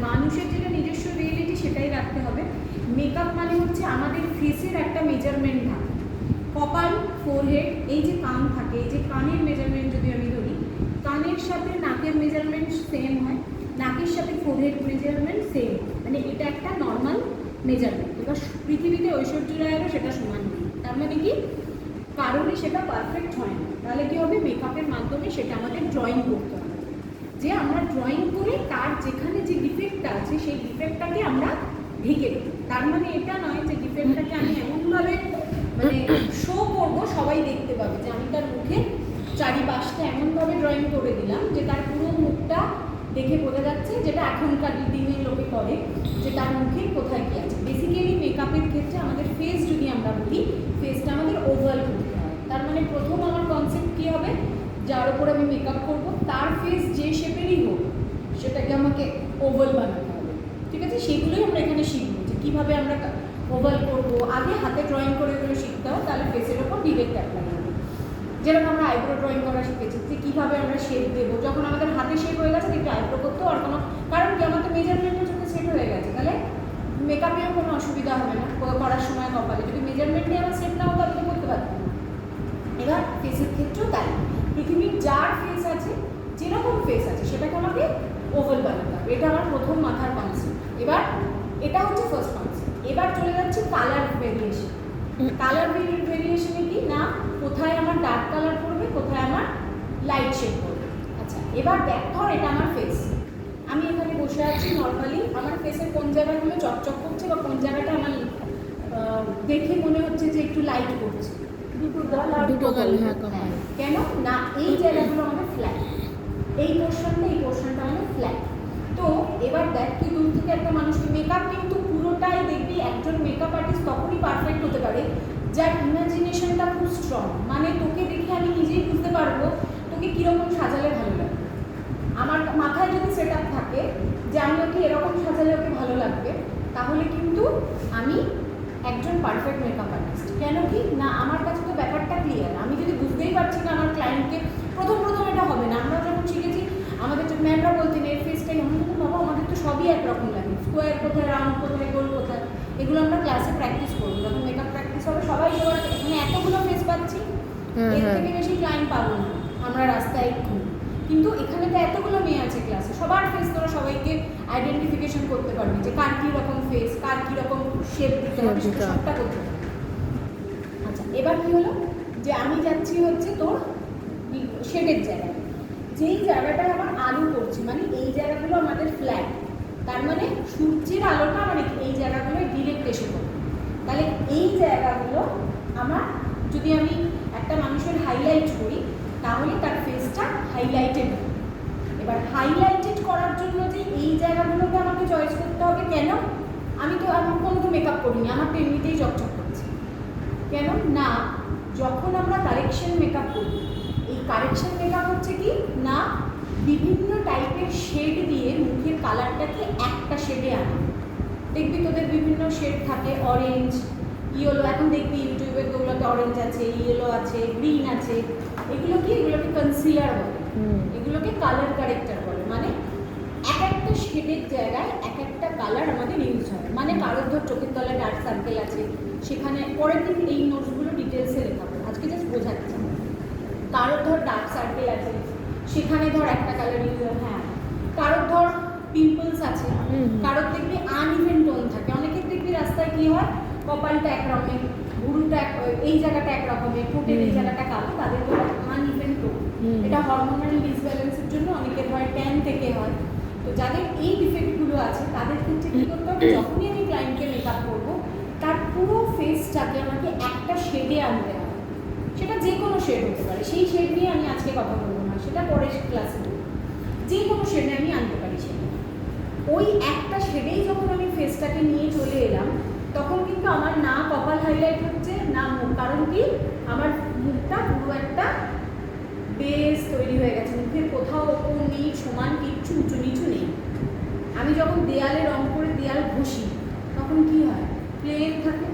মানুষের যেটা নিজস্ব রিয়েলিটি সেটাই রাখতে হবে। মেকআপ মানে হচ্ছে আমাদের ফেসের একটা মেজারমেন্ট থাকে, কপাল, ফোরহেড, এই যে কান থাকে, এই যে কানের মেজারমেন্ট যদি আমি ধরি, কানের সাথে নাকের মেজারমেন্ট সেম হয়, নাকের সাথে ফোরহেড মেজারমেন্ট সেম, মানে এটা একটা নর্মাল মেজারমেন্ট। এবার পৃথিবীতে ঐশ্বর্য রায়েরও সেটা সমান নেই, তার মানে কি কারণে সেটা পারফেক্ট হয় না। তাহলে কী হবে, মেকআপের মাধ্যমে সেটা আমাদের ড্রয়িং করতে হবে, যে আমরা ড্রয়িং করে তার যেখানে যে ডিফেক্টটা আছে সেই ডিফেক্টটাকে আমরা ঢেকে দিই। তার মানে এটা নয় যে ডিফেক্টটাকে আমি এমনভাবে মানে শো করবো, সবাই দেখতে পাবে, যে আমি তার মুখে চারিপাশটা এমনভাবে ড্রয়িং করে দিলাম যে তার পুরো মুখটা দেখে বোঝা যাচ্ছে, যেটা এখনকার দিনের লোকে করে, যে তার মুখে কোথায় কী আছে। বেসিক্যালি মেকআপের ক্ষেত্রে আমাদের ফেস যদি আমরা বলি, ফেসটা আমাদের ওভাল করতে হয়। তার মানে প্রথম আমার কনসেপ্ট কী হবে, যার উপর আমি মেকআপ করবো তার ফেস যে শেপেরই হোক সেটাকে আমাকে ওভাল বানাতে হবে, ঠিক আছে? সেগুলোই আমরা এখানে শিখবো, যে কীভাবে আমরা ওভাল করবো। আগে হাতে ড্রয়িং করে এগুলো শিখতে হয়, তাহলে ফেসের ওপর ডিরেক্ট অ্যাপ্লাই হবে। যেরকম আমরা আইব্রো ড্রয়িং করা শিখেছি, যে কীভাবে আমরা শেপ দেবো, যখন আমাদের হাতে শেপ হয়ে গেছে কিন্তু আইব্রো করতেও আর কোনো, কারণ কি আমাদের মেজারমেন্টের জন্য সেট হয়ে গেছে, তাহলে মেকআপেও কোনো অসুবিধা হবে না করার সময় কপালে। যদি মেজারমেন্ট নিয়ে আমার সেট না হতো আমি তো করতে পারতাম না। এবার ফেসের ক্ষেত্রেও তাই, পৃথিবীর যার ফেস আছে, যেরকম ফেস আছে সেটাকে আমাকে ওভাল বানাতে হবে, এটা আমার প্রথম মাথার কনসেপ্ট। এবার এটা হচ্ছে ফার্স্ট কনসেপ্ট। এবার চলে যাচ্ছে কালার ভেরিয়েশন। কালার ভেরিয়েশনে কি না, কোথায় আমার ডার্ক কালার পড়বে, কোথায় আমার লাইট শেড পড়বে। আচ্ছা, এবার দেখ, ধর এটা আমার ফেস, আমি এখানে বসে আছি নর্মালি, আমার ফেসের কোন জায়গাগুলো চকচক করছে বা কোন জায়গাটা আমার দেখে মনে হচ্ছে যে একটু লাইট করছে, দুটো গাল, হ্যাঁ, কেন না এই জায়গাগুলো আমাদের ফ্ল্যাট, এই পোর্শনটা আমাদের ফ্ল্যাট। তো এবার দেখ, তুই দূর থেকে একটা মানুষকে, মেকআপ কিন্তু পুরোটাই দেখবি একজন মেকআপ আর্টিস্ট তখনই পারফেক্ট হতে পারে যার ইমাজিনেশনটা খুব স্ট্রং। মানে তোকে দেখে আমি নিজেই বুঝতে পারবো তোকে কীরকম সাজালে ভালো লাগবে। আমার মাথায় যদি সেট আপ থাকে যে আমি ওকে এরকম সাজালে ওকে ভালো লাগবে, তাহলে কিন্তু আমি একজন পারফেক্ট মেকআপ আর্টিস্ট। কেন কি না, আমার কাছে তো ব্যাপারটা ক্লিয়ার। আমি যদি বুঝতেই পারছি না আমার ক্লায়েন্টকে, প্রথম এটা হবে না। আমরা যখন শিখেছি আমাদের ম্যামরা বলতেন এর ফেসটাই, আমরা কিন্তু বাবা আমাদের তো সবই একরকম লাগে, স্কোয়ার কোথায়, রাউন্ড কোথায়, গোল কোথায়, এগুলো আমরা ক্লাসে প্র্যাকটিস করবো। যখন মেকআপ প্র্যাকটিস হবে সবাই এবার এখানে এতগুলো ফেস পাচ্ছি, এর থেকে বেশি ক্লায়েন্ট পাবো না আমরা রাস্তায় ঘুরি। কিন্তু এখানে তো এতগুলো মেয়ে আছে ক্লাসে, সবার ফেস তোরা সবাইকে আইডেন্টিফিকেশন করতে পারবি, যে কার কী রকম ফেস, কার কী রকম শেপ দিতে হবে, সেটা সবটা করতে পারবি। আচ্ছা, এবার কী হলো, যে আমি যাচ্ছি হচ্ছে তোর শেডের জায়গায়, যেই জায়গাটায় আমার আলো পড়ছে, মানে এই জায়গাগুলো আমাদের ফ্ল্যাট, তার মানে সূর্যের আলোটা আমার এই জায়গাগুলো ডিরেক্ট এসে পড়ে। তাহলে এই জায়গাগুলো আমার, যদি আমি একটা মানুষের হাইলাইট করি তাহলে তার ফেসটা হাইলাইটেড হবে। এবার হাইলাইটেড করার জন্য যে এই জায়গাগুলোকে আমাকে চয়েস করতে হবে, কেন, আমি তো আমার কোনো তো মেকআপ করিনি, আমার তো এমনিতেই চকচক করছে, কেন না, যখন আমরা কারেকশন মেকআপ করি, এই কারেকশন মেকআপ হচ্ছে কি না, বিভিন্ন টাইপের শেড দিয়ে মুখের কালারটাকে একটা শেডে আনা। দেখবি তোদের বিভিন্ন শেড থাকে, অরেঞ্জ, ইয়েলো, এখন দেখবি ইউটিউবে ওগুলোতে অরেঞ্জ আছে, ইয়েলো আছে, গ্রিন আছে, এগুলোকে কনসিলার বলে, এগুলোকে কালার কারেক্টার বলে। মানে এক একটা শেডের জায়গায় এক একটা কালার আমাদের ইউজ হয়। মানে কারোর ধর চোখের তলায় ডার্ক সার্কেল আছে, সেখানে পরের দিন এই নোটসগুলো ডিটেলসে লেখা হবে, আজকে জাস্ট বোঝাচ্ছি। কারোর ধর ডার্ক সার্কেল আছে, সেখানে ধর একটা কালার ইউজ হয়, হ্যাঁ। কারোর ধর পিম্পলস আছে, কারোর দেখবি আনইভেন টোন থাকে, অনেকের দেখবি রাস্তায় কী হয়, কপালটা একরকমের, ভুরুটা এই জায়গাটা একরকমের, ঠোঁটের এই জায়গাটা কালো, তাদের তো আনইভেন টোন। এটা হরমোনাল ডিসব্যালেন্সের জন্য অনেকের হয়, ট্যান থেকে হয়। তো যাদের এই ডিফেক্টগুলো আছে তাদের ক্ষেত্রে কী করতে হবে, যখনই আমি ক্লায়েন্টকে মেকআপ করবো তার পুরো ফেসটাকে আমাকে একটা শেডে আনতে হবে। সেটা যে কোনো শেড হতে পারে, সেই শেড নিয়ে আমি আজকে কথা বলবো না, সেটা পরের ক্লাসে বলবো। যে কোনো শেডে আমি আনতে পারি সেটা, ওই একটা শেডেই যখন আমি ফেসটাকে নিয়ে চলে এলাম, তখন কিন্তু আমার না কপাল হাইলাইট হচ্ছে না মুখ, কারণ কি আমার মুখটা পুরো একটা বেস তৈরি হয়ে গেছে, মুখের কোথাও ওপর নেই, সমান কিচ্ছু উঁচু নিচু নেই। আমি যখন দেয়ালে রং করে দেয়াল ঘষি তখন কি হয়, প্লেন থাকে,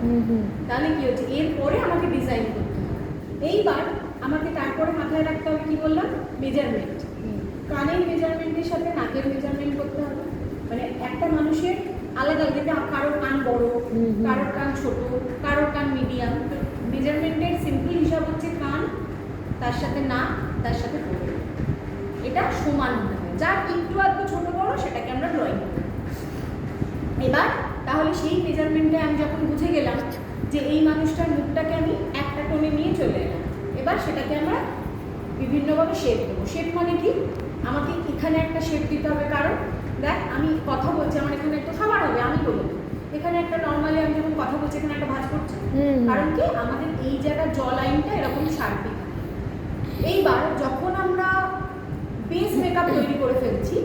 তাহলে কি হচ্ছে, এরপরে আমাকে ডিজাইন করতে হবে। এইবার আমাকে তারপরে মাথায় রাখতে হবে, কি বললাম, মেজারমেন্ট। কানের মেজারমেন্টের সাথে নাকের মেজারমেন্ট করতে হবে। মানে আলাদা আলাদা, কারোর কান বড়, কারোর কান ছোট, কারোর কান মিডিয়াম। মেজারমেন্টের সিম্পল হিসাব হচ্ছে কান, তার সাথে নাক, তার সাথে ফোরহেড, এটা সমান হতে হবে। যার একটু আধটু ছোট বড় সেটাকে আমরা ড্রয়িং করি। এবার তাহলে সেই মেজারমেন্টে আমি যখন বুঝে গেলাম যে এই মানুষটার মুখটাকে আমি একটা টোনে নিয়ে চলে এলাম, এবার সেটাকে আমরা বিভিন্নভাবে শেপ দেবো। শেপ মানে কি, আমাকে এখানে একটা শেপ দিতে হবে, কারণ দেখ আমি কথা বলছি, আমার এখানে একটা সবার হবে, আমি বলবো এখানে একটা নর্মালি আমি যখন কথা বলছি এখানে একটা ভাঁজ করছে, কারণ কি আমাদের এই জায়গার জ লাইনটা এরকম শার্পই থাকে। এইবার যখন আমরা বেস মেকআপ তৈরি করে ফেলছি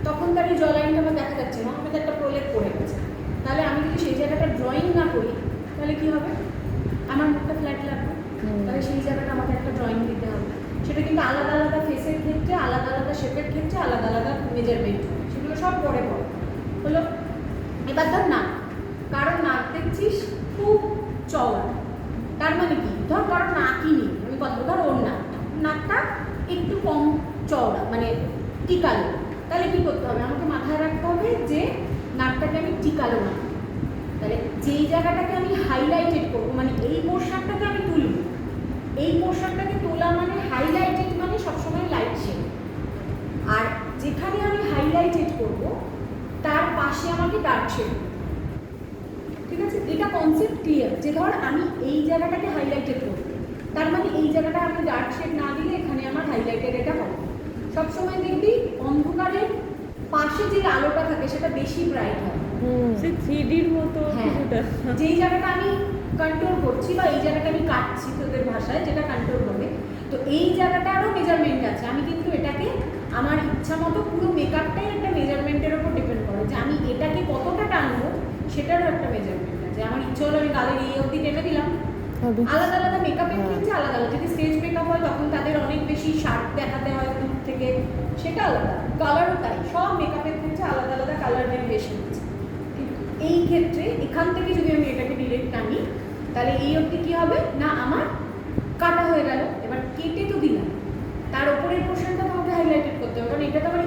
তখন তার এই জ লাইনটা আমার দেখা যাচ্ছে না, আমাদের একটা প্রলেপ পড়ে গেছে। তাহলে আমি যদি সেই জায়গাটা ড্রয়িং না করি তাহলে কি হবে, আমার মুখটা ফ্ল্যাট লাগবে। তাহলে সেই জায়গাটা আমাকে একটা ড্রয়িং দিতে হবে। সেটা কিন্তু আলাদা আলাদা ফেসের ক্ষেত্রে, আলাদা আলাদা শেপের ক্ষেত্রে আলাদা আলাদা মেজারমেন্ট, সেগুলো সব পরে পরে হলো। এবার ধর নাক, কারণ নাক দেখছিস খুব চওড়া, তার মানে কি, ধর কারণ নাকই নেই, আমি কথা ধর ওর নাকটা একটু কম চওড়া মানে টিকালো, তাহলে কি করতে হবে, আমাকে মাথায় রাখতে হবে যে নাকটাকে আমি টিকালো বানাবো। তাহলে যেই জায়গাটাকে আমি হাইলাইটেড করবো, মানে এই পোর্শনটাকে আমি তুলব, এই পোর্শনটাকে তোলা মানে হাইলাইটেড মানে সবসময় লাইট শেড, আর যেখানে আমি হাইলাইটেড করব তার পাশে আমাকে ডার্ক শেড, ঠিক আছে? এটা কনসেপ্ট ক্লিয়ার যে ধর আমি এই জায়গাটাকে হাইলাইটেড করব, তার মানে এই জায়গাটা আমি ডার্ক শেড না দিলে এখানে আমার হাইলাইটেড এটা হবে। সবসময় দেখবি অন্ধকারের পাশে যে আলোটা থাকে সেটা বেশি ব্রাইট হয়, সে 3Dর মতো কিছুটা। যেই জায়গাটা আমি কন্ট্রোল করছি বা এই জায়গাটা আমি কাটছি তোদের ভাষায় যেটা কন্ট্রোল হবে, তো এই জায়গাটারও মেজারমেন্ট আছে। আমি কিন্তু এটাকে আমার ইচ্ছা মতো পুরো মেকআপটাই একটা মেজারমেন্টের ওপর ডিপেন্ড করে যে আমি এটাকে কতটা টানবো, সেটারও একটা মেজারমেন্ট আছে। আমার ইচ্ছে হলো আমি গালের এই অবধি টেনে দিলাম, আলাদা আলাদা মেকআপের ক্ষেত্রে আলাদা আলাদা। যদি স্টেজ মেকআপ হয় তখন তাদের অনেক বেশি শার্প দেখাতে হয় দূর থেকে, সেটা আলাদা। কালারও তাই, সব মেকআপের ক্ষেত্রে আলাদা আলাদা কালার ভেরিয়েশন আছে। এই ক্ষেত্রে এখান থেকে যদি আমি এটাকে ডিরেক্ট টানি তাহলে এই অবধি কী হবে না, আমার কাটা হয়ে গেল। এবার কেটে তো দিলাম, তার ওপরের পোর্শনটা তোমাকে হাইলাইটেড করতে হবে, কারণ এটা তো আমার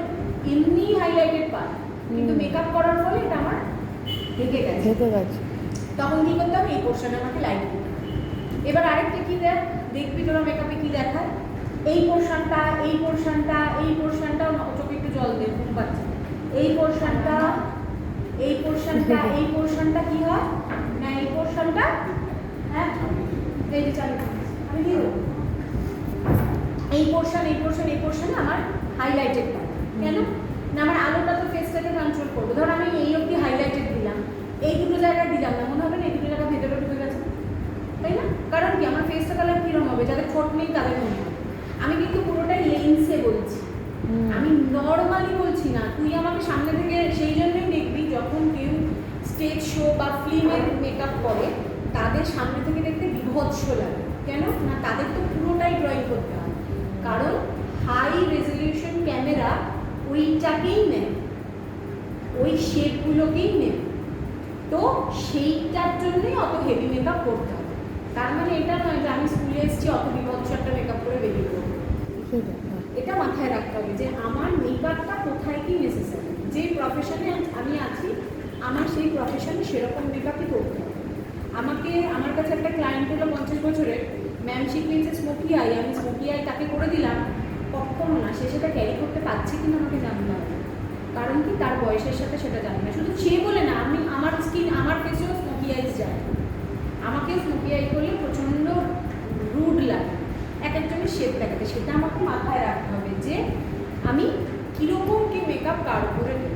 এমনি হাইলাইটেড পার্ট, কিন্তু মেকআপ করার ফলে এটা আমার ঢেকে গেছে। তখন কী করতে হবে, এই পোর্শনে আমাকে লাইট দিতে হবে। এবার আরেকটা কী দেখবি তোরা মেকআপে কী দেখায়, এই পোর্শনটা, এই পোর্শনটা, এই পোর্শনটা, চোখে একটু জল দিয়ে ঘুম পাচ্ছে, এই পোর্শনটা, এই পোর্শনটা, এই পোর্শনটা কি হয় না, এই পোর্শনটা, হ্যাঁ এই যে চালু আমি দিয়ে দেবো, এই পোর্শন, এই পোর্শন, এই পোর্শন আমার হাইলাইটেড পার্ট। কেন না, আমার আলোটা তো ফেসটাকে কন্ট্রোল করবো। ধর আমি এই অবধি হাইলাইটেড দিলাম, এই দুটো জায়গায় দিলাম না, মনে হবে না এই দুটো জায়গা ভেতরে ঢুকে গেছে, তাই না? কারণ কি আমার ফেসটা কালার কীরকম হবে, যাদের ঠোঁট নেই তাদের মনে হবে। আমি কিন্তু পুরোটাই লেন্সে বলছি, আমি নর্মালি বলছি না। তুই আমাকে সামনে থেকে, সেই জন্যই দেখবি যখন কেউ স্টেজ শো বা ফিল্মের মেকআপ করে তাদের সামনে থেকে দেখতে বিভৎস লাগে। কেন না, তাদের তো পুরোটাই ড্রয়িং করতে হয়, কারণ হাই রেজলিউশন ক্যামেরা ওইটাকেই নেয়, ওই শেপগুলোকেই নেয়, তো সেইটার জন্যই অত হেভি মেকআপ করতে হবে। তার মানে এটা নয় যে আমি স্কুলে এসেছি অত বিভৎস একটা মেকআপ করে বেরিয়ে পড়বো। এটা মাথায় রাখতে হবে যে আমার মেকআপটা কোথায় কি নেসেসারি, যে প্রফেশনে আমি আছি আমার সেই প্রফেশনে সেরকম মেকআপই করতে হবে আমাকে। আমার কাছে একটা ক্লায়েন্ট হলো 50 বছরের, ম্যাম শিখিয়েছে স্মোকি আই, আমি স্মোকি আই তাকে করে দিলাম, কখনো না সে সেটা ক্যারি করতে পারছে কিনা আমাকে জানতে হবে। কারণ কি, তার বয়সের সাথে সেটা জানি না। শুধু সে বলে না, আমি আমার স্কিন, আমার ফেসেও স্মোকি আইস যায়, আমাকে স্মোকি আই করলে প্রচণ্ড রুড লাগে, এক একজনের শেপ দেখাতে। সেটা আমাকে মাথায় রাখতে হবে যে আমি কীরকম কি মেকআপ কার করে দেব।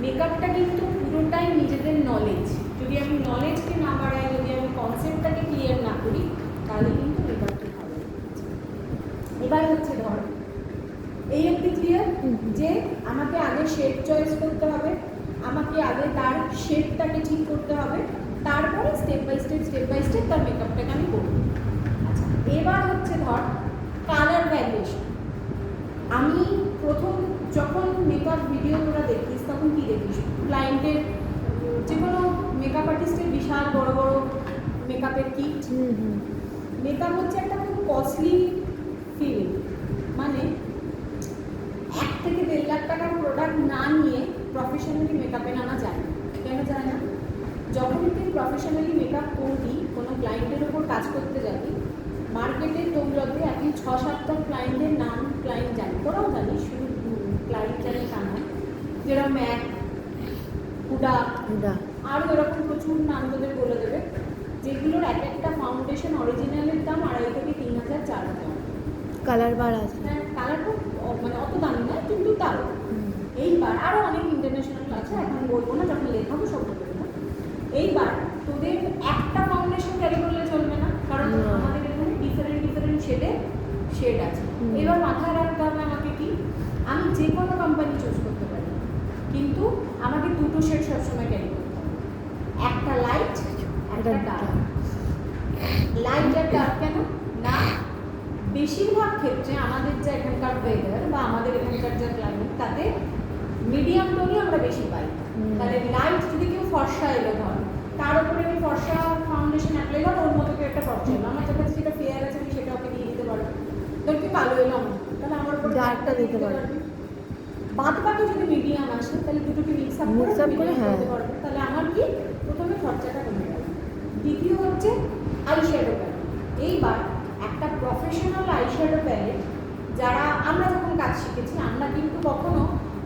মেকআপটা কিন্তু পুরোটাই নিজেদের নলেজ, যদি আমি নলেজকে না বাড়াই, যদি আমি কনসেপ্টটাকে ক্লিয়ার না করি তাহলে কিন্তু মেকআপটা ভালো। এবার হচ্ছে ধর এই একটি ক্লিয়ার যে আমাকে আগে শেড চয়েস করতে হবে, আমাকে আগে তার শেডটাকে ঠিক করতে হবে, তারপরে স্টেপ বাই স্টেপ তার মেকআপটাকে আমি করব। আচ্ছা, এবার হচ্ছে ধর কালার ভ্যারিয়েশন। আমি প্রথম যখন মেকআপ ভিডিও তোরা দেখিস তখন কী দেখিস, ক্লায়েন্টের যে কোনো মেকআপ আর্টিস্টের বিশাল বড় বড় মেকআপের কিট। মেকআপ হচ্ছে একটা খুব কস্টলি ফিল্ম, মানে 1 থেকে 1.5 লাখ টাকার প্রোডাক্ট না নিয়ে প্রফেশনালি মেকআপে নামা যায় না। কেন যায় না? যখন তুই প্রফেশনালি মেকআপ করবি, কোনো ক্লায়েন্টের ওপর কাজ করতে যাবি, মার্কেটে তোমরাতে আপনি 6-7টা ক্লায়েন্টের নাম ক্লায়েন্ট জানি, তোরাও জানিস, শুধু ক্লায়েন্ট জানি তা নয়, যেরকম ম্যাক, হুডা, আরও এরকম প্রচুর নাম তোদের বলে দেবে, যেগুলোর এক একটা ফাউন্ডেশন অরিজিনালের দাম 2,500 থেকে 3,000 4,000। কালার বার আছে। হ্যাঁ, কালারটা মানে অত দামি নয়, কিন্তু তাও এইবার আরও অনেক ইন্টারন্যাশনাল আছে, এখন বলবো না, যখন লেখাবো সব বলবো না। এইবার তোদের একটা ফাউন্ডেশন ক্যারি করলে চলবে না, কারণ আমাদের এখানে ডিফারেন্ট শেড আছে। এবার মাথায় রাখতে হবে আমাকে কি, আমি যে কোনো কোম্পানি চুজ করতে পারি, কিন্তু আমাকে দুটো শেড সবসময় ক্যারি করতে হবে, একটা লাইট, একটা ডার্ক। লাইট আর ডার্ক কেন না? বেশিরভাগ ক্ষেত্রে আমাদের যা এখানকার ওয়েদার বা আমাদের এখানকার যা ক্লাইমেট, তাতে মিডিয়াম টোনই আমরা বেশি পাই। তাহলে লাইট যদি কেউ ফর্সা এলো ধর, তার উপরে আমি ফর্সা ফাউন্ডেশন অ্যাপ্লাই করো, ওর মতো একটা ফর্সা এলো, আমার কাছে যেটা ফেয়ার আছে আমি সেটা ওকে দিয়ে দিতে পারবো। ধর কি কালো এলো আমার, তাহলে আমার উপর ডার্কটা দিতে পারবে। বাদ বাকি যদি মিডিয়াম আসে, তাহলে দুটোকে মিক্স আপ করে হ্যাঁ করতে পারবো। তাহলে আমার কি, প্রথমে খরচাটা কমে গেল। দ্বিতীয় হচ্ছে আইশ্যাডো প্যালেট। এইবার একটা প্রফেশনাল আইশ্যাডো প্যালেট, যারা আমরা যখন কাজ শিখেছি, আমরা কিন্তু কখনো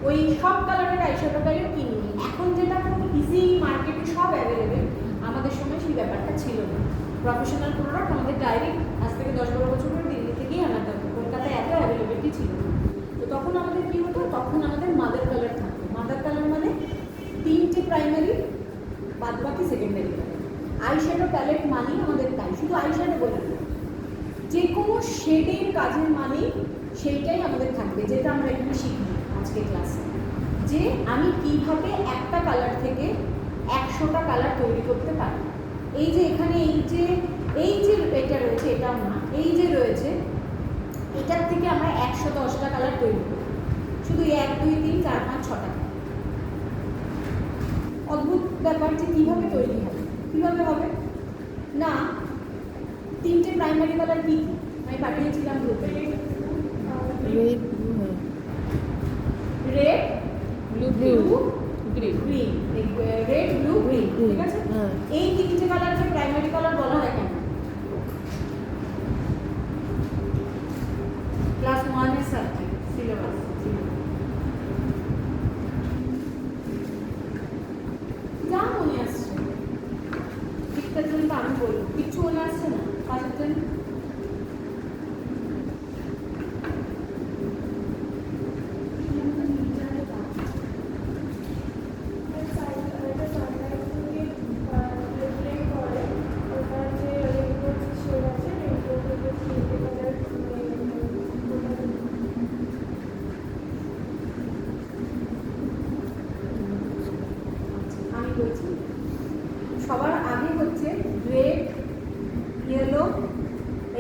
ওই সব কালারের আইশ্যাডো প্যালেট কিনিনি। এখন যেটা খুব ইজি মার্কেটে সব অ্যাভেলেবেল, আমাদের সময় সেই ব্যাপারটা ছিল না। প্রফেশনাল প্রোডাক্ট আমাদের ডাইরেক্ট আজ থেকে 10-12 বছর পরে দিল্লি থেকেই আনাতে হতো, কলকাতায় এত অ্যাভেলেবিলিটি ছিল না। তো তখন আমাদের কী হতো, তখন আমাদের মাদার কালার থাকতো। মাদার কালার মানে 3টে প্রাইমারি, বাদ বাকি সেকেন্ডারি কালার। আইশ্যাডো প্যালেট মানেই আমাদের তাই, শুধু আইশ্যাডো বলে না, যে কোনো শেডের কাজের মানে সেইটাই আমাদের থাকবে, যেটা আমরা এখানে শিখব আজকে ক্লাসে, যে আমি কিভাবে একটা কালার থেকে 100টা কালার তৈরি করতে পারি। এই যে এখানে এই যে এটা রয়েছে, এটাও না, এই যে রয়েছে, এটার থেকে আমরা 110টা কালার তৈরি করি, শুধু 1 2 3 4 5 6টা। অদ্ভুত ব্যাপার যে কীভাবে তৈরি হবে, কীভাবে হবে না, 3টে প্রাইমারি কালার কী কী আমি পাঠিয়েছিলাম গ্রুপে, red, blue, green. Red, blue, green, ঠিক আছে? এই 3টে কালারকে প্রাইমারি কালার বলা হয় কেন? ক্লাস 1-এর সাবজেক্ট সিলেবাস। যা মনে আসছে ঠিকঠাক জন্য আমি বলবো, কিচ্ছু মনে আসছে না পাশের জন্য? আমি বলছি, সবার আগে হচ্ছে রেড, ইয়েলো,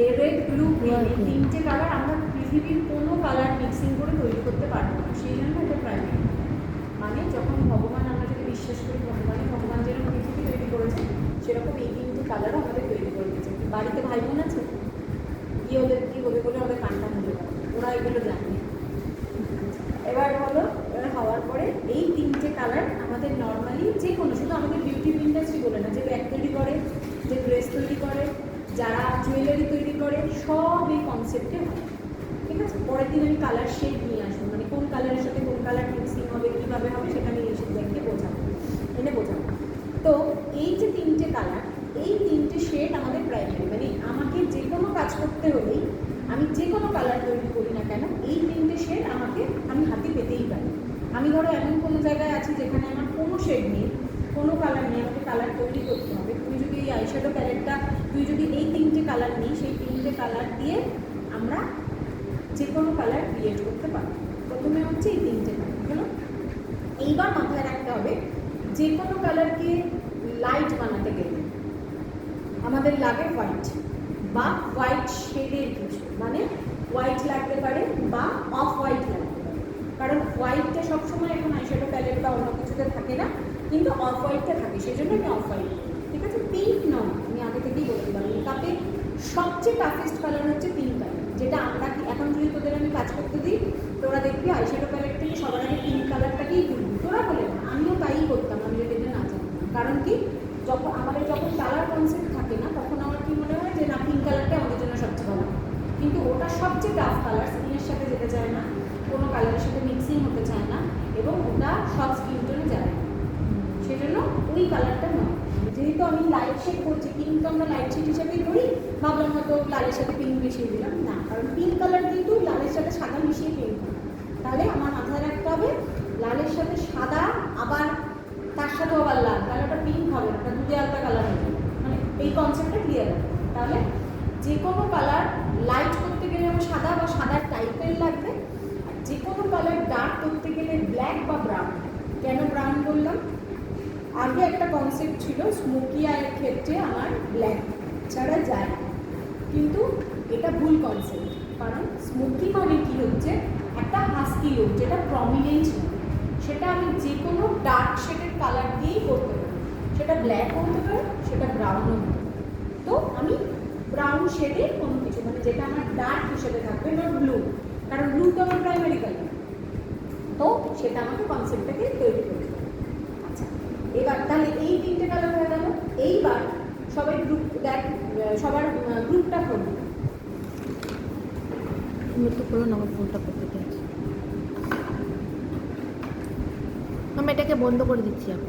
এই রেড, ব্লু, গ্রিন, এই 3টে কালার আমরা পৃথিবীর কোনো কালার মিক্সিং করে তৈরি করতে পারবো না। সেই জন্য এটা প্রাইমারি। মানে যখন ভগবান, আমরা যদি বিশ্বাস করি ভগবান যেরকম পৃথিবী তৈরি করেছে, সেরকম এই 3টে কালারও আমাদের তৈরি করে দিয়েছে। বাড়িতে ভাই বোন আছে, কী হলে কী বলে আমাদের কানটা হয়ে যাবে, ওরা এগুলো জানে। এবার হলো, এবার হওয়ার পরে এই 3টে কালার আমাদের নর্মালি যে কোনো, শুধু আমাদের বিউটি ইন্ডাস্ট্রি বলে না, যে ব্যাগ তৈরি করে, যে ড্রেস তৈরি করে, যারা জুয়েলারি তৈরি করে, সব এই কনসেপ্টে হয়, ঠিক আছে? পরের দিন আমি কালার শেড নিয়ে আসবো, মানে কোন কালারের সাথে কোন কালার মিক্সিং হবে, কীভাবে হবে, সেটা নিয়ে এসে দেখে বোঝাবো। তো এই যে 3টে কালার, এই 3টে শেড আমাদের প্রাইমারি, মানে আমাকে যে কোনো কাজ করতে হলেই, আমি যে কোনো কালার তৈরি করি না কেন, এই 3টে শেড আমি হাতে পেতেই পারি। আমি ধরো এমন কোনো জায়গায় আছি যেখানে আমার কোনো শেড নেই, কোনো কালার নেই, আমাকে কালার তৈরি করতে হবে। তুমি যদি এই আইশ্যাডো প্যালেটটা, তুই যদি এই 3টে কালার নিই, সেই 3টে কালার দিয়ে আমরা যে কোনো কালার ক্রিয়েট করতে পারি। প্রথমে হচ্ছে এই 3টে কালার হলো। এইবার মাথায় রাখতে হবে, যে কোনো কালারকে লাইট বানাতে গেলে আমাদের লাগে হোয়াইট বা হোয়াইট শেডের কিছু, মানে হোয়াইট লাগতে পারে বা অফ হোয়াইট লাগতে পারে, কারণ হোয়াইটটা সবসময় এখন আইশ্যাডো প্যালেট বা অন্য কিছুতে থাকে না, কিন্তু অফ হোয়াইটটা থাকে, সেই জন্য আমি অফ হোয়াইট, ঠিক আছে? পিঙ্ক নয়, আমি আগে থেকেই বলতে পারি, মেকআপে সবচেয়ে টাফেস্ট কালার হচ্ছে পিঙ্ক কালার, যেটা আমরা এখন যদি তোদের আমি কাজ করতে দিই, তোরা দেখবি আইশ্যাডো প্যালেট থেকে সবার আগে পিঙ্ক কালারটাকেই তুলবি, তোরা বলে না, আমিও তাই করতাম, আমি যদি এটা না জানি। যখন আমাদের যখন কালার কনসেপ্ট থাকে না তখন আমার কি মনে হয় যে না পিঙ্ক কালারটা আমাদের জন্য সবচেয়ে ভালো, কিন্তু ওটা সবচেয়ে টাফ কালার, স্কিনের সাথে যেতে চায় না, কোনো কালারের সাথে মিক্সিং হতে চায় না, এবং ওটা সব স্কিন টোনে যায় না, সেজন্য ওই কালারটা নয়। যেহেতু আমি লাইট শেড করছি, পিঙ্ক তো আমরা লাইট শেড হিসেবেই ধরি, ভাবলাম হয়তো লালের সাথে পিঙ্ক মিশিয়ে দিলাম, না, কারণ পিঙ্ক কালার কিন্তু লালের সাথে সাদা মিশিয়ে পিঙ্ক হয়। তাহলে আমার মাথায় রাখতে হবে লালের সাথে সাদা, আবার তার সাথেও আবার লাল, তাহলে ওটা পিঙ্ক হবে না, ওটা দুধে আলতা কালার হবে, মানে এই কনসেপ্টটা ক্লিয়ার হবে। তাহলে যে কোনো কালার লাইট করতে গেলে আমার সাদা বা সাদা টাইপের লাগবে, আর যে কোনো কালার ডার্ক করতে গেলে ব্ল্যাক বা ব্রাউন। কেন ব্রাউন বললাম? আগে একটা কনসেপ্ট ছিল স্মোকি আইয়ের ক্ষেত্রে আমার ব্ল্যাক ছাড়া যায়, কিন্তু এটা ভুল কনসেপ্ট, কারণ স্মোকি মানে কি হচ্ছে একটা হাস্কি লুক, যেটা প্রমিনেন্ট নয়, সেটা আমি যে কোনো ডার্ক শেডের কালার দিয়েই করতে পারি, সেটা ব্ল্যাকও হতে পারে, সেটা ব্রাউনও হতে পারে। তো আমি ব্রাউন শেডের কোনো কিছু, মানে যেটা আমার ডার্ক হিসেবে থাকবে, নট ব্লু, কারণ ব্লু তো আমার প্রাইমারি কালার, তো সেটা আমাকে কনসেপ্টটাকে তৈরি করতে হবে। আচ্ছা, এবার তাহলে এই তিনটে কালার হয়ে গেল। এইবার সবাই গ্রুপ দেখ, সবার গ্রুপটা করবো। তুমি একটু করো না, আমার ফোনটা পকেটে আছে। আমি এটাকে বন্ধ করে দিচ্ছি আমি।